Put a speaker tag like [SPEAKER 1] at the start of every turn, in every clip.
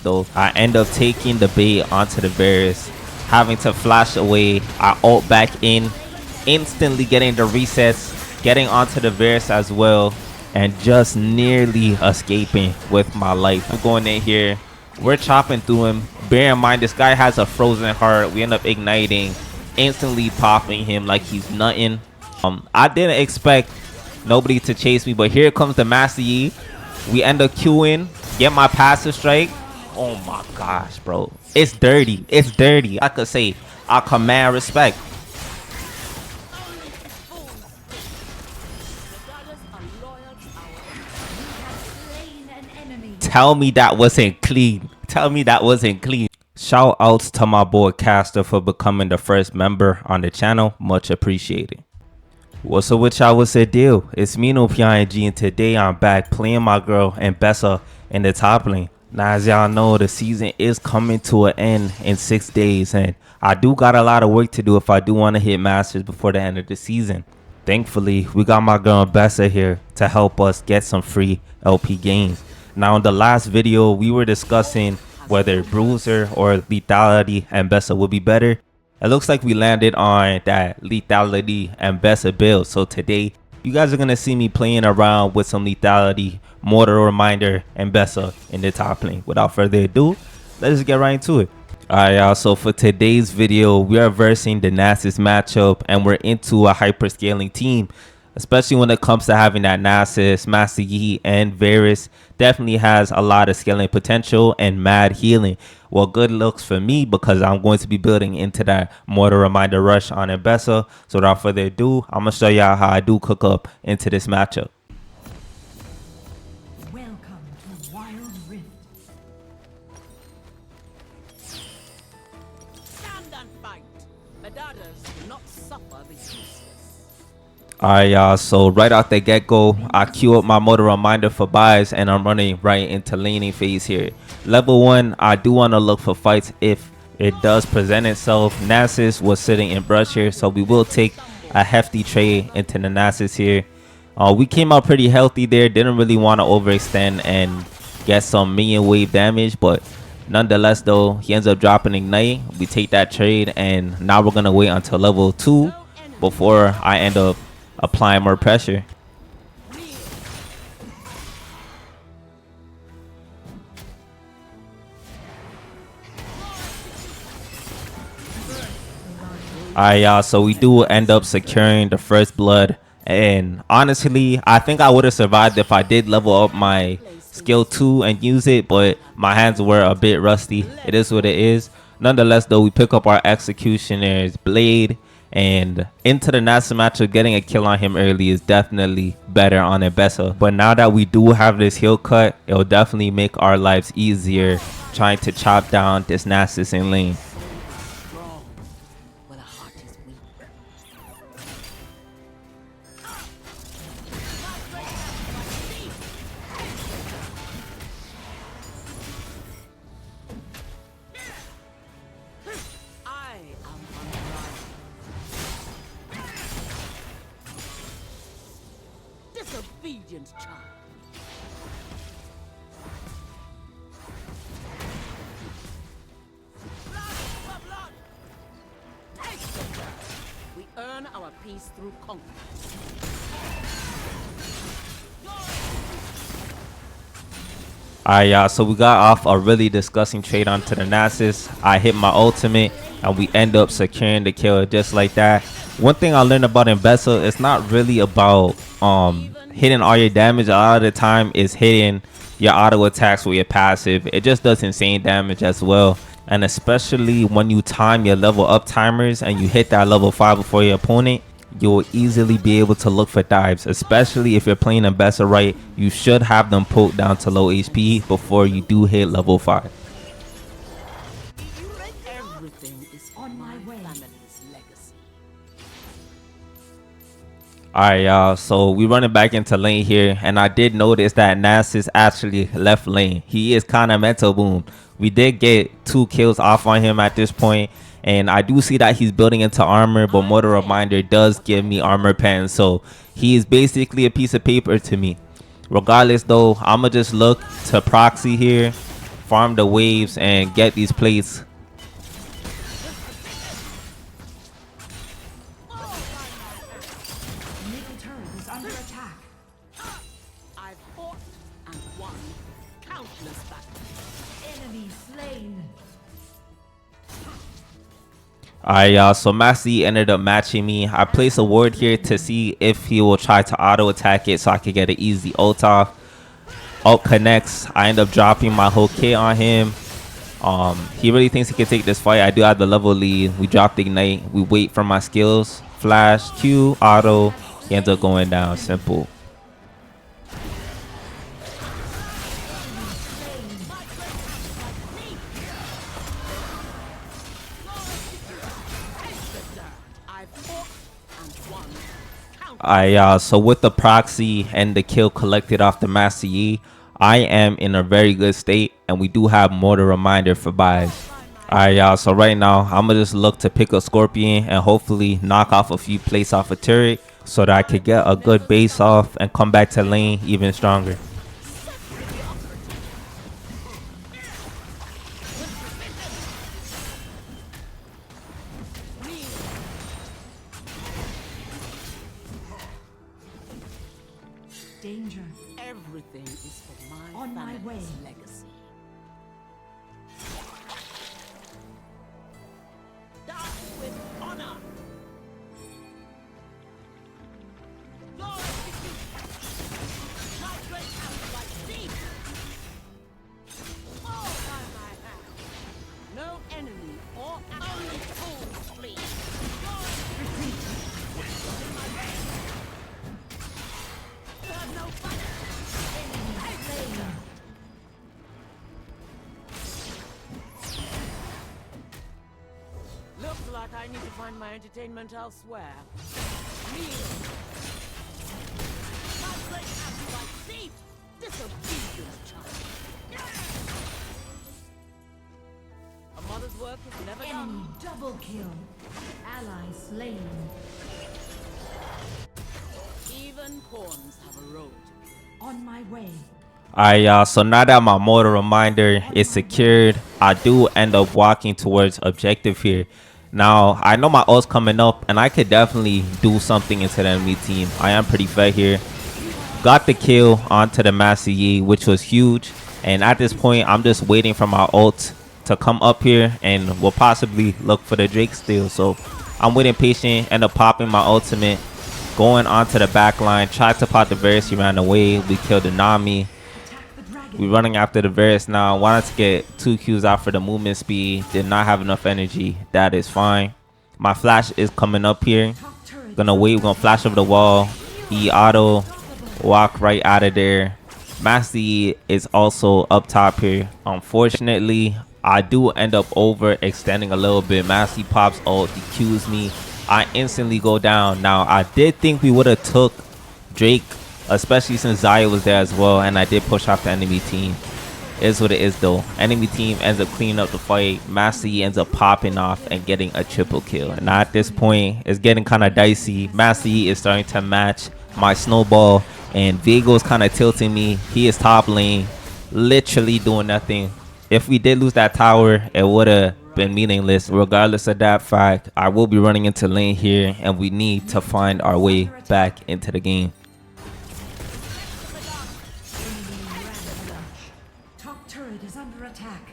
[SPEAKER 1] though. I end up taking the bait onto the Varus, having to flash away. I ult back in, instantly getting the resets, getting onto the Varus as well, and just nearly escaping with my life. I'm going in here. We're chopping through him. Bear in mind, this guy has a frozen heart. We end up igniting, instantly popping him like he's nothing. I didn't expect nobody to chase me, but here comes the Master Yi. We end up queuing, get my passive strike. Oh my gosh, bro. It's dirty. It's dirty. I could say I command respect. Tell me that wasn't clean. Tell me that wasn't clean. Shout outs to my boy Caster for becoming the first member on the channel. Much appreciated. What's up with y'all? What's the deal? It's me, Nopings, and today I'm back playing my girl Ambessa in the top lane. Now, as y'all know, the season is coming to an end in 6 days, and I do got a lot of work to do if I do want to hit Masters before the end of the season. Thankfully, we got my girl Ambessa here to help us get some free LP gains. Now, in the last video, we were discussing whether Bruiser or Lethality Ambessa would be better. It looks like we landed on that Lethality Ambessa build. So today, you guys are going to see me playing around with some Lethality, Mortar Reminder, Ambessa in the top lane. Without further ado, let's get right into it. Alright, y'all, so for today's video, we are versing the Nasus matchup, and we're into a hyper-scaling team. Especially when it comes to having that Nasus, Master Yi, and Varus. Definitely has a lot of scaling potential and mad healing. Well, good looks for me because I'm going to be building into that Mortar Reminder rush on Ambessa. So without further ado, I'm going to show y'all how I do cook up into this matchup.
[SPEAKER 2] Welcome to Wildrift.
[SPEAKER 3] Stand and fight. Medadas do not suffer the useless.
[SPEAKER 1] Alright, y'all, so right out the get-go, I queue up my Mortar Reminder for buys, and I'm running right into laning phase here. Level 1, I do want to look for fights if it does present itself. Nasus was sitting in brush here, so we will take a hefty trade into the Nasus here. We came out pretty healthy there, didn't really want to overextend and get some minion wave damage, but nonetheless though, he ends up dropping Ignite. We take that trade, and now we're going to wait until level 2 before I end up applying more pressure. Alright, y'all, so we do end up securing the first blood, and honestly I think I would have survived if I did level up my skill 2 and use it, but my hands were a bit rusty. It is what it is. Nonetheless though, we pick up our Executioner's Blade, and into the Nasus matchup, getting a kill on him early is definitely better on Ambessa. But now that we do have this heal cut, it will definitely make our lives easier trying to chop down this Nasus in lane.
[SPEAKER 3] Where the heart is weak. I am unrivaled. Disobedient child. We earn our peace through conquest.
[SPEAKER 1] Alright, y'all, so we got off a really disgusting trade onto the Nasus. I hit my ultimate, and we end up securing the kill just like that. One thing I learned about Ambessa, it's not really about hitting all your damage. A lot of the time is hitting your auto attacks with your passive. It just does insane damage as well. And especially when you time your level up timers and you hit that level 5 before your opponent, you'll easily be able to look for dives. Especially if you're playing Ambessa right, you should have them poked down to low HP before you do hit level 5.
[SPEAKER 3] Everything is on my family's legacy.
[SPEAKER 1] Alright, y'all, so we running back into lane here, and I did notice that Nasus actually left lane. He is kind of mental boom. We did get 2 kills off on him at this point, and I do see that he's building into armor, but Mortar Reminder does give me armor pen, so he is basically a piece of paper to me. Regardless though, I'ma just look to proxy here, farm the waves and get these plates.
[SPEAKER 2] Middle turret is under attack.
[SPEAKER 3] I've fought and won countless battles.
[SPEAKER 2] Enemy slain.
[SPEAKER 1] Alright, so Massey ended up matching me. I placed a ward here to see if he will try to auto attack it so I could get an easy ult off. Ult connects. I end up dropping my whole kit on him. He really thinks he can take this fight. I do have the level lead. We drop the ignite. We wait for my skills. Flash, Q, auto. He ends up going down. Simple.
[SPEAKER 3] I've fought and won countless.
[SPEAKER 1] So with the proxy and the kill collected off the Master Yi, I am in a very good state, and we do have mortar reminder for buys. Alright, y'all, so right now I'm gonna just look to pick a Scorpion and hopefully knock off a few plates off a turret so that I could get a good base off and come back to lane even stronger.
[SPEAKER 2] Danger.
[SPEAKER 3] Everything is for my
[SPEAKER 2] On my
[SPEAKER 3] family's
[SPEAKER 2] way.
[SPEAKER 3] legacy. Die with honor. Your execution. My great house like thief. Fall by my hand. No enemy or only fools flee. You have no fight. Looks like I need to find my entertainment elsewhere. Me. My great house like thief. Disobedient child. A mother's work is never
[SPEAKER 2] Enemy
[SPEAKER 3] done.
[SPEAKER 2] double kill. Ally slain.
[SPEAKER 3] Even pawns have a role to play.
[SPEAKER 2] On my way.
[SPEAKER 1] Alright, y'all, so now that my mortar reminder is secured, I do end up walking towards objective here. Now, I know my ult's coming up, and I could definitely do something into the enemy team. I am pretty fed here. Got the kill onto the Master Yi, which was huge. And at this point, I'm just waiting for my ult to come up here, and we'll possibly look for the Drake steal. So I'm waiting patient, end up popping my ultimate, going onto the back line, tried to pop the Varus, he ran away. We killed the Nami.
[SPEAKER 2] Attack the dragon.
[SPEAKER 1] We running after the Varus now. Wanted to get 2 Qs out for the movement speed. Did not have enough energy. That is fine. My flash is coming up here.
[SPEAKER 2] Top turret.
[SPEAKER 1] Gonna wait. We're gonna flash over the wall. E auto. Walk right out of there. Master Yi is also up top here. Unfortunately, I do end up overextending a little bit. Master Yi pops ult. He Qs me. I instantly go down. Now, I did think we would have took Drake, especially since Zaya was there as well, and I did push off the enemy team. It is what it is, though. Enemy team ends up cleaning up the fight. Master Yi ends up popping off and getting a triple kill. And at this point, it's getting kind of dicey. Master Yi is starting to match my snowball, and Vigo is kind of tilting me. He is top lane, literally doing nothing. If we did lose that tower, it would have been meaningless. Regardless of that fact, I will be running into lane here, and we need to find our way back into the game.
[SPEAKER 2] Top turret is under attack.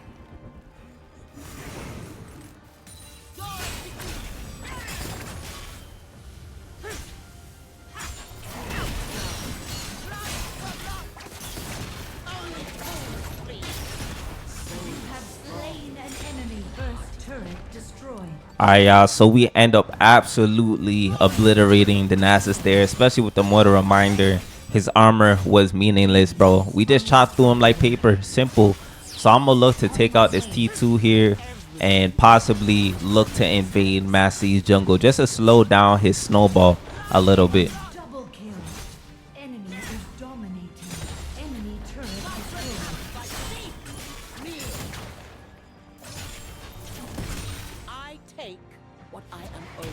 [SPEAKER 2] Slain an enemy. First turret destroyed.
[SPEAKER 1] Alright, so we end up absolutely obliterating the Nasus there, especially with the mortar reminder. His armor was meaningless, bro. We just chopped through him like paper. Simple. So I'm gonna look to take out this T2 here and possibly look to invade Master Yi's jungle just to slow down his snowball a little bit.
[SPEAKER 2] Double kill. Enemy is dominating. Enemy turret destroyed.
[SPEAKER 3] I take what I am owed.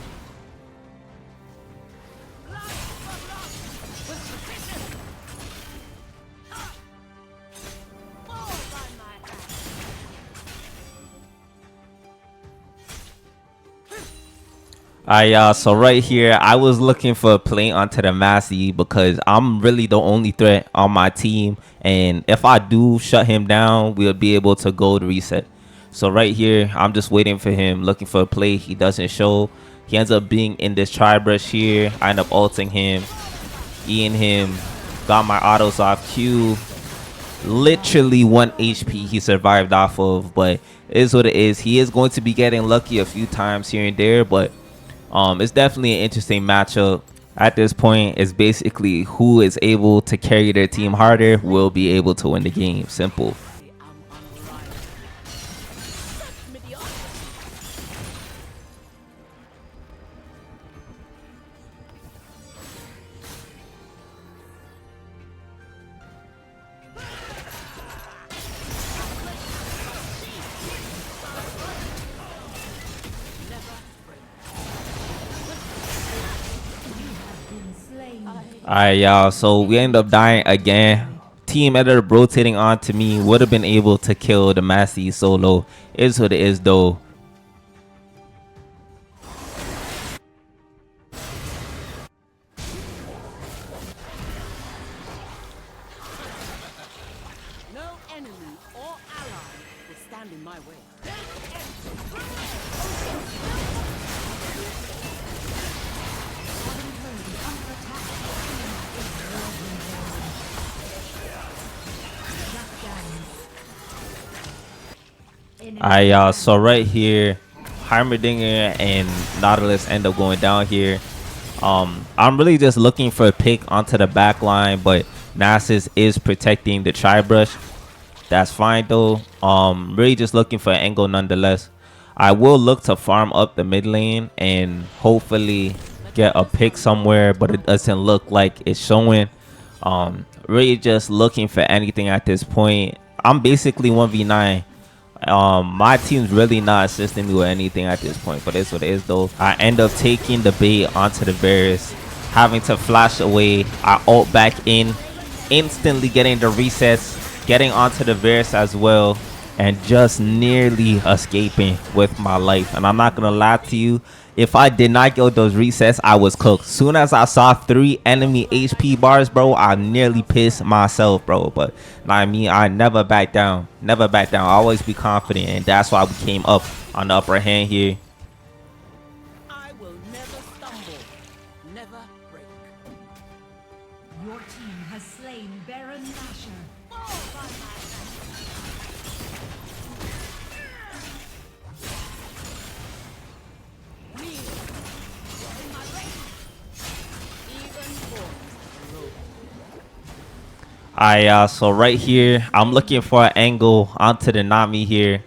[SPEAKER 3] Fall by my hand.
[SPEAKER 1] So right here, I was looking for a play onto the Massey because I'm really the only threat on my team. And if I do shut him down, we'll be able to gold reset. So right here, I'm just waiting for him, looking for a play. He doesn't show. He ends up being in this tri-brush here. I end up ulting him, Eing him, got my autos off Q. Literally 1 HP he survived off of, but it is what it is. He is going to be getting lucky a few times here and there, but it's definitely an interesting matchup. At this point, it's basically who is able to carry their team harder will be able to win the game. Simple. Alright, y'all. So we end up dying again. Team ended up rotating onto me. Would have been able to kill the Massey solo. Is what it is, though.
[SPEAKER 3] No enemy or ally will stand in my way.
[SPEAKER 1] Alright, y'all. So right here, Heimerdinger and Nautilus end up going down here. I'm really just looking for a pick onto the back line, but Nasus is protecting the tri-brush. That's fine though. Really just looking for an angle nonetheless. I will look to farm up the mid lane and hopefully get a pick somewhere, but it doesn't look like it's showing. Really just looking for anything at this point. I'm basically 1v9. My team's really not assisting me with anything at this point, but it's what it is though. I end up taking the bait onto the Varus, having to flash away. I ult back in, instantly getting the resets, getting onto the Varus as well, and just nearly escaping with my life. And I'm not gonna lie to you, if I did not get those resets, I was cooked. Soon as I saw 3 enemy HP bars, bro, I nearly pissed myself, bro. But I mean, I never back down. Never back down. I always be confident, and that's why we came up on the upper hand here.
[SPEAKER 3] I will never stumble, never break.
[SPEAKER 2] Your team has slain Baron Nashor.
[SPEAKER 1] So right here, I'm looking for an angle onto the Nami here.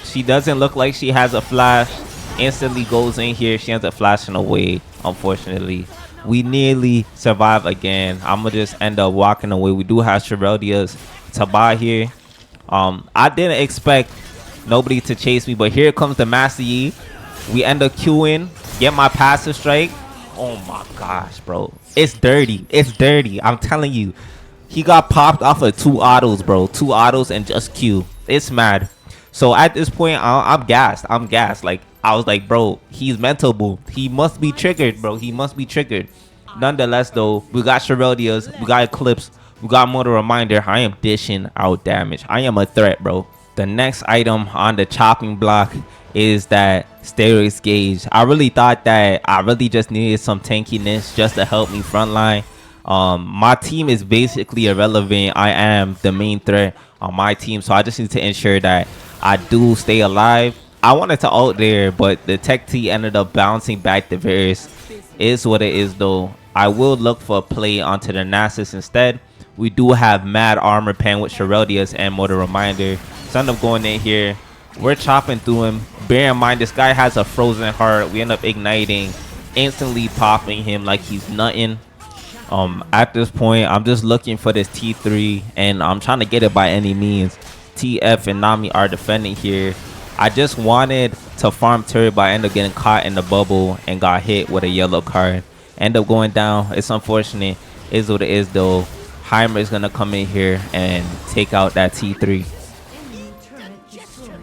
[SPEAKER 1] She doesn't look like she has a flash. Instantly goes in here. She ends up flashing away, unfortunately. We nearly survive again. I'm gonna just end up walking away. We do have Shereldia's to buy here. I didn't expect nobody to chase me, but here comes the Master Yi. We end up queuing, get my passive strike. Oh my gosh, bro. It's dirty. It's dirty. I'm telling you. He got popped off of 2 autos, bro. 2 autos and just Q. It's mad. So at this point, I'm gassed. I'm gassed. Like, I was like, bro, he's mental boo. He must be triggered, bro. He must be triggered. Nonetheless, though, we got Shereldia's. We got Eclipse. We got Motor Reminder. I am dishing out damage. I am a threat, bro. The next item on the chopping block is that Steroids Gauge. I really thought that I really just needed some tankiness just to help me frontline. My team is basically irrelevant. I am the main threat on my team, so I just need to ensure that I do stay alive. I wanted to ult there, but the tech T ended up bouncing back the Varus. Is what it is though. I will look for a play onto the Nasus instead. We do have mad armor pen with Shereldia's and Motor Reminder. So end up going in here. We're chopping through him. Bear in mind, this guy has a frozen heart. We end up igniting, instantly popping him like he's nothing. At this point, I'm just looking for this T3, and I'm trying to get it by any means. TF and Nami are defending here. I just wanted to farm turret, but I ended up getting caught in the bubble and got hit with a yellow card. End up going down. It's unfortunate. Is what it is though. Heimer is gonna come in here and take out that T3.
[SPEAKER 2] Enemy turret destroyed.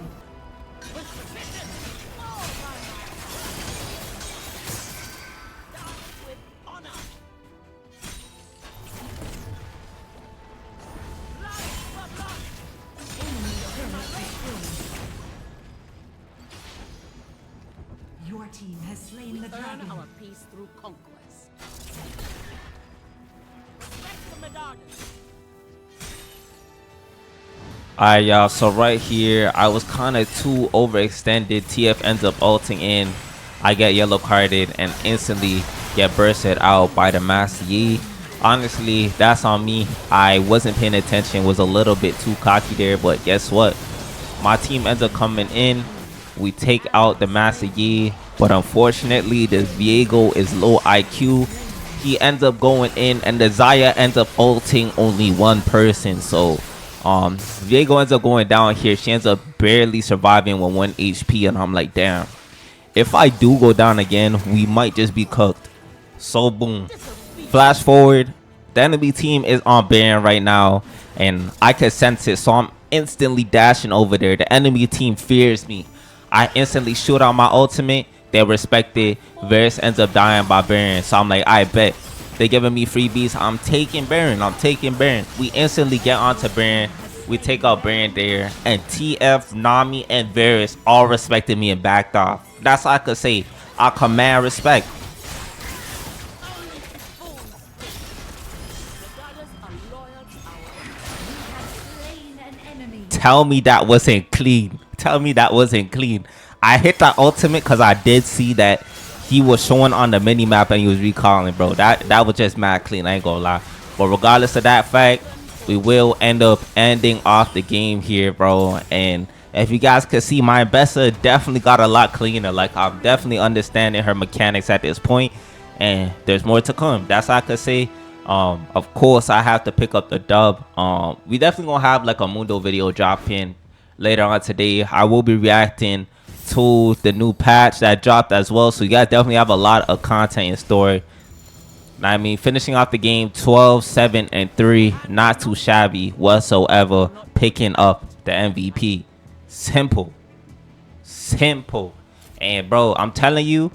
[SPEAKER 2] team has slain the
[SPEAKER 3] Earn
[SPEAKER 2] dragon.
[SPEAKER 3] our peace through conquest. Respect the medallions.
[SPEAKER 1] Alright, y'all, so right here I was kind of too overextended. TF ends up ulting in. I get yellow carded and instantly get bursted out by the Master Yi. Honestly, that's on me. I wasn't paying attention, was a little bit too cocky there, but guess what? My team ends up coming in. We take out the Master Yi, but unfortunately this Viego is low IQ. He ends up going in and the Xayah ends up ulting only one person. So Viego ends up going down here. She ends up barely surviving with 1 HP, and I'm like, damn, if I do go down again, we might just be cooked. So boom, flash forward, the enemy team is on Baron right now, and I can sense it, so I'm instantly dashing over there. The enemy team fears me. I instantly shoot out my ultimate. They respect it. Varus ends up dying by Baron, so I'm like, I bet they're giving me freebies. I'm taking Baron. I'm taking Baron. We instantly get onto Baron. We take out Baron there, and TF, Nami, and Varus all respected me and backed off. That's all I could say. I command respect.
[SPEAKER 3] Only fools speak. Medallions are loyal to our
[SPEAKER 2] Slain an enemy.
[SPEAKER 1] Tell me that wasn't clean. Tell me that wasn't clean. I hit that ultimate because I did see that he was showing on the mini map and he was recalling, bro. That was just mad clean. I ain't gonna lie. But regardless of that fact, we will end up ending off the game here, bro. And if you guys could see, my Ambessa definitely got a lot cleaner. Like, I'm definitely understanding her mechanics at this point, and there's more to come. That's all I could say. Of course, I have to pick up the dub. We definitely gonna have like a Mundo video drop in later on today. I will be reacting to the new patch that dropped as well, so you guys definitely have a lot of content in store. I mean, finishing off the game 12, 7, and 3, not too shabby whatsoever. Picking up the MVP. Simple. And bro, I'm telling you,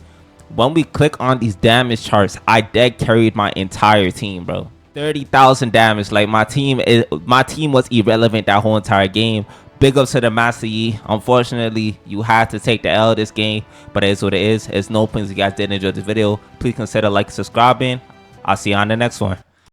[SPEAKER 1] when we click on these damage charts, I dead carried my entire team, bro. 30,000 damage. Like, my team was irrelevant that whole entire game. Big up to the Master Yi. Unfortunately, you had to take the L this game, but it is what it is. It's Nopings. If you guys did enjoy this video, please consider liking, subscribing. I'll see you on the next one.